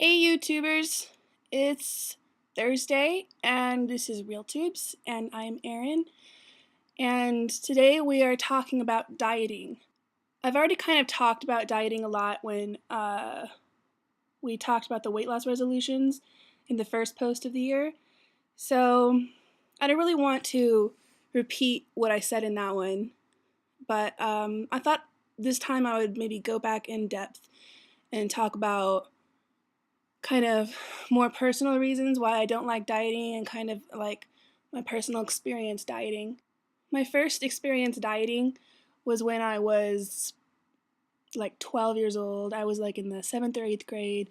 Hey YouTubers, it's Thursday and this is RealTubes and I'm Erin, and today we are talking about dieting. I've already kind of talked about dieting a lot when we talked about the weight loss resolutions in the first post of the year, so I don't really want to repeat what I said in that one, but I thought this time I would maybe go back in depth and talk about kind of more personal reasons why I don't like dieting and kind of like my personal experience dieting. My first experience dieting was when I was like 12 years old. I was like in the 7th or 8th grade.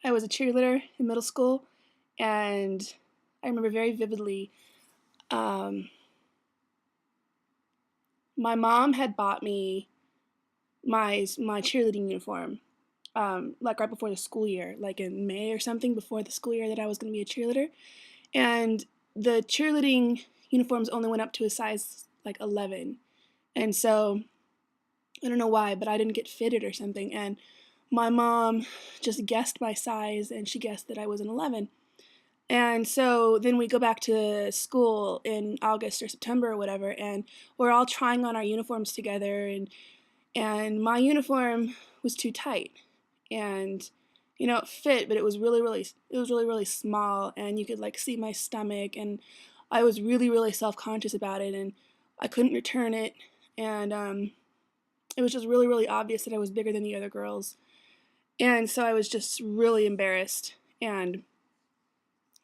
I was a cheerleader in middle school, and I remember very vividly my mom had bought me my cheerleading uniform like right before the school year, like in May or something, before the school year that I was going to be a cheerleader. And the cheerleading uniforms only went up to a size like 11. And so I don't know why, but I didn't get fitted or something. And my mom just guessed my size and she guessed that I was an 11. And so then we go back to school in August or September or whatever, and we're all trying on our uniforms together, and my uniform was too tight, and it fit, but it was really small, and you could like see my stomach, and I was really self-conscious about it, and I couldn't return it, and it was just really obvious that I was bigger than the other girls, and so I was just really embarrassed. And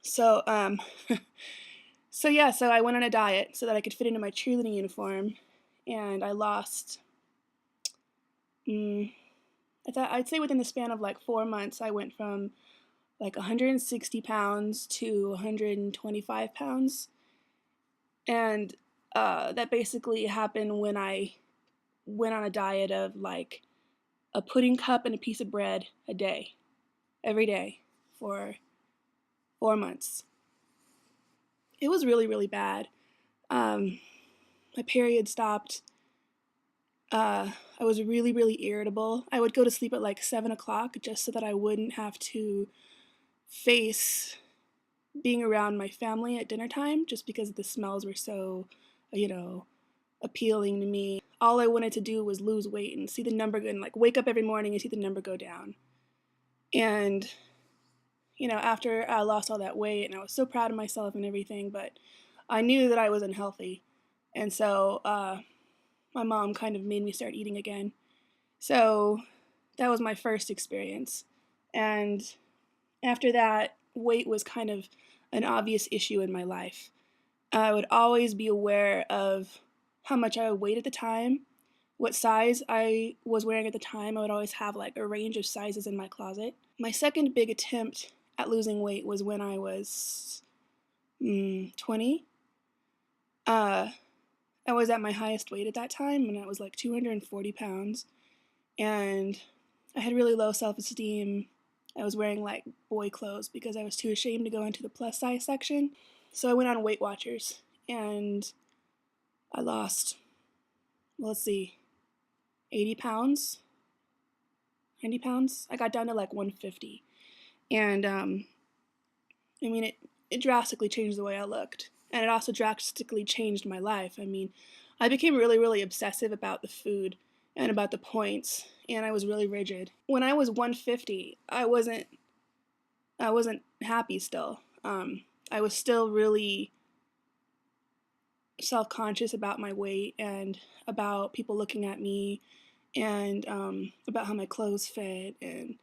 so so I went on a diet so that I could fit into my cheerleading uniform, and I lost I'd say within the span of like 4 months, I went from like 160 pounds to 125 pounds. And that basically happened when I went on a diet of like a pudding cup and a piece of bread a day, every day, for 4 months. It was really bad. My period stopped. I was really irritable. I would go to sleep at like 7 o'clock just so that I wouldn't have to face being around my family at dinner time, just because the smells were so, appealing to me. All I wanted to do was lose weight and see the number go, and like wake up every morning and see the number go down. And after I lost all that weight, and I was so proud of myself and everything, but I knew that I was unhealthy. And so my mom kind of made me start eating again. So that was my first experience. And after that, weight was kind of an obvious issue in my life. I would always be aware of how much I would weigh at the time, what size I was wearing at the time. I would always have like a range of sizes in my closet. My second big attempt at losing weight was when I was 20. I was at my highest weight at that time, and I was like 240 pounds, and I had really low self-esteem. I was wearing like boy clothes because I was too ashamed to go into the plus size section. So I went on Weight Watchers, and I lost, well, let's see, 80 pounds, 90 pounds. I got down to like 150. And I mean, it drastically changed the way I looked. And it also drastically changed my life. I mean, I became really obsessive about the food and about the points, and I was really rigid. When I was 150, I wasn't happy still. I was still really self-conscious about my weight and about people looking at me, and about how my clothes fit, and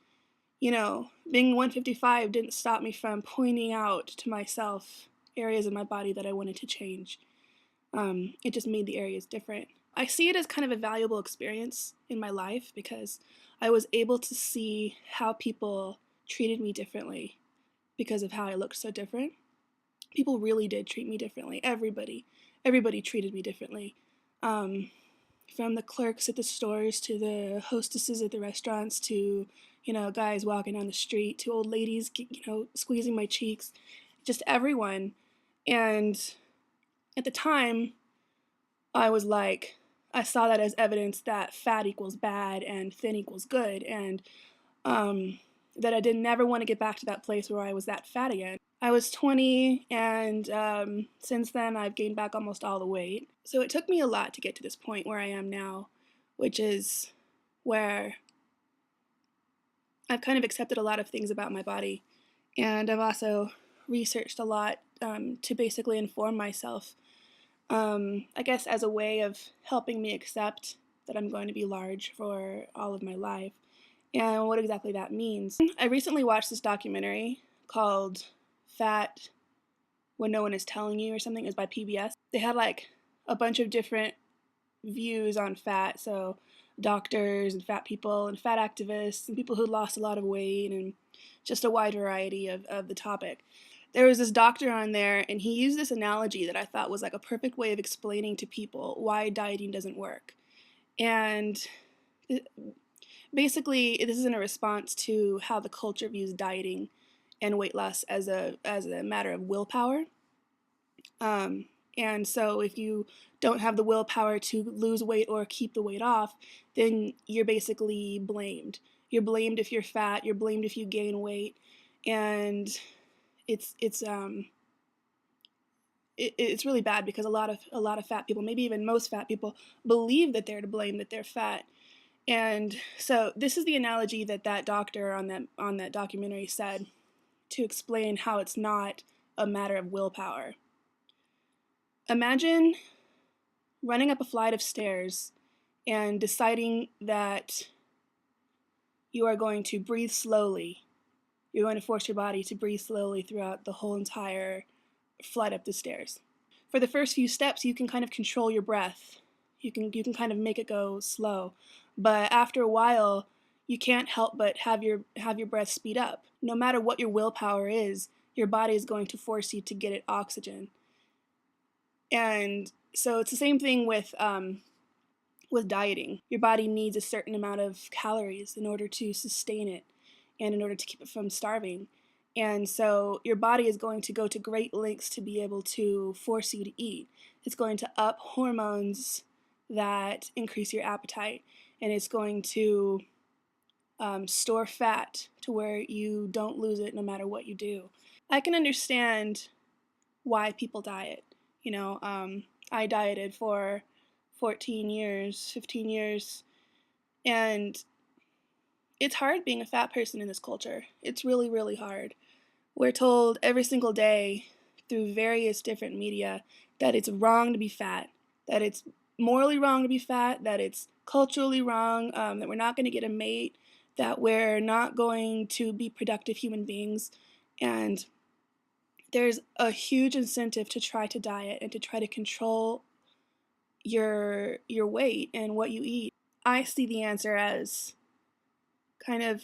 being 155 didn't stop me from pointing out to myself areas of my body that I wanted to change. It just made the areas different. I see it as kind of a valuable experience in my life because I was able to see how people treated me differently because of how I looked so different. People really did treat me differently. Everybody treated me differently. From the clerks at the stores to the hostesses at the restaurants to guys walking down the street to old ladies squeezing my cheeks, just everyone. And at the time, I saw that as evidence that fat equals bad and thin equals good. And that I did never want to get back to that place where I was that fat again. I was 20, and since then I've gained back almost all the weight. So it took me a lot to get to this point where I am now, which is where I've kind of accepted a lot of things about my body, and I've also researched a lot to basically inform myself, I guess as a way of helping me accept that I'm going to be large for all of my life and what exactly that means. I recently watched this documentary called Fat When No One Is Telling You or something. It was by PBS. They had like a bunch of different views on fat, so doctors and fat people and fat activists and people who lost a lot of weight and just a wide variety of the topic. There was this doctor on there, and he used this analogy that I thought was like a perfect way of explaining to people why dieting doesn't work. And basically, this is in a response to how the culture views dieting and weight loss as a matter of willpower. And so if you don't have the willpower to lose weight or keep the weight off, then you're basically blamed. You're blamed if you're fat. You're blamed if you gain weight, and it's really bad because a lot of fat people, maybe even most fat people, believe that they're to blame, that they're fat. And so this is the analogy that that doctor on that documentary said to explain how it's not a matter of willpower. Imagine running up a flight of stairs and deciding that you are going to breathe slowly. You're going to force your body to breathe slowly throughout the whole entire flight up the stairs. For the first few steps, you can kind of control your breath. You can kind of make it go slow. But after a while, you can't help but have your breath speed up. No matter what your willpower is, your body is going to force you to get it oxygen. And so it's the same thing with dieting. Your body needs a certain amount of calories in order to sustain it and in order to keep it from starving. And so your body is going to go to great lengths to be able to force you to eat. It's going to up hormones that increase your appetite, and it's going to store fat to where you don't lose it no matter what you do. I can understand why people diet. You know, I dieted for 14 years, 15 years, and it's hard being a fat person in this culture. It's really, really hard. We're told every single day through various different media that it's wrong to be fat, that it's morally wrong to be fat, that it's culturally wrong, that we're not going to get a mate, that we're not going to be productive human beings. And there's a huge incentive to try to diet and to try to control your weight and what you eat. I see the answer as kind of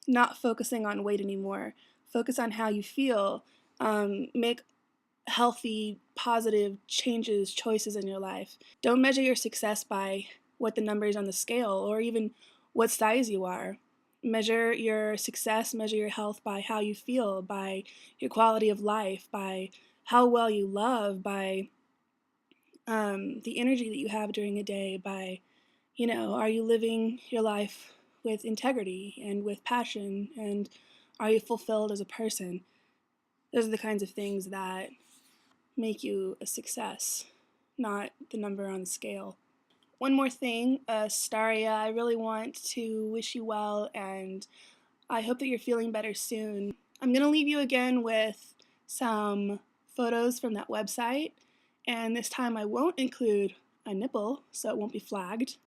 not focusing on weight anymore. Focus on how you feel. Make healthy, positive changes, choices in your life. Don't measure your success by what the numbers on the scale or even what size you are. Measure your success, measure your health by how you feel, by your quality of life, by how well you love, by the energy that you have during a day, by, are you living your life with integrity and with passion, and are you fulfilled as a person? Those are the kinds of things that make you a success, not the number on the scale. One more thing, Staria, I really want to wish you well, and I hope that you're feeling better soon. I'm going to leave you again with some photos from that website, and this time I won't include a nipple, so it won't be flagged.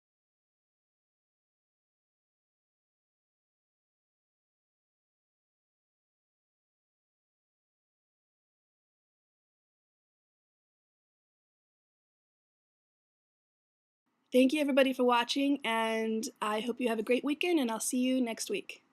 Thank you everybody for watching, and I hope you have a great weekend, and I'll see you next week.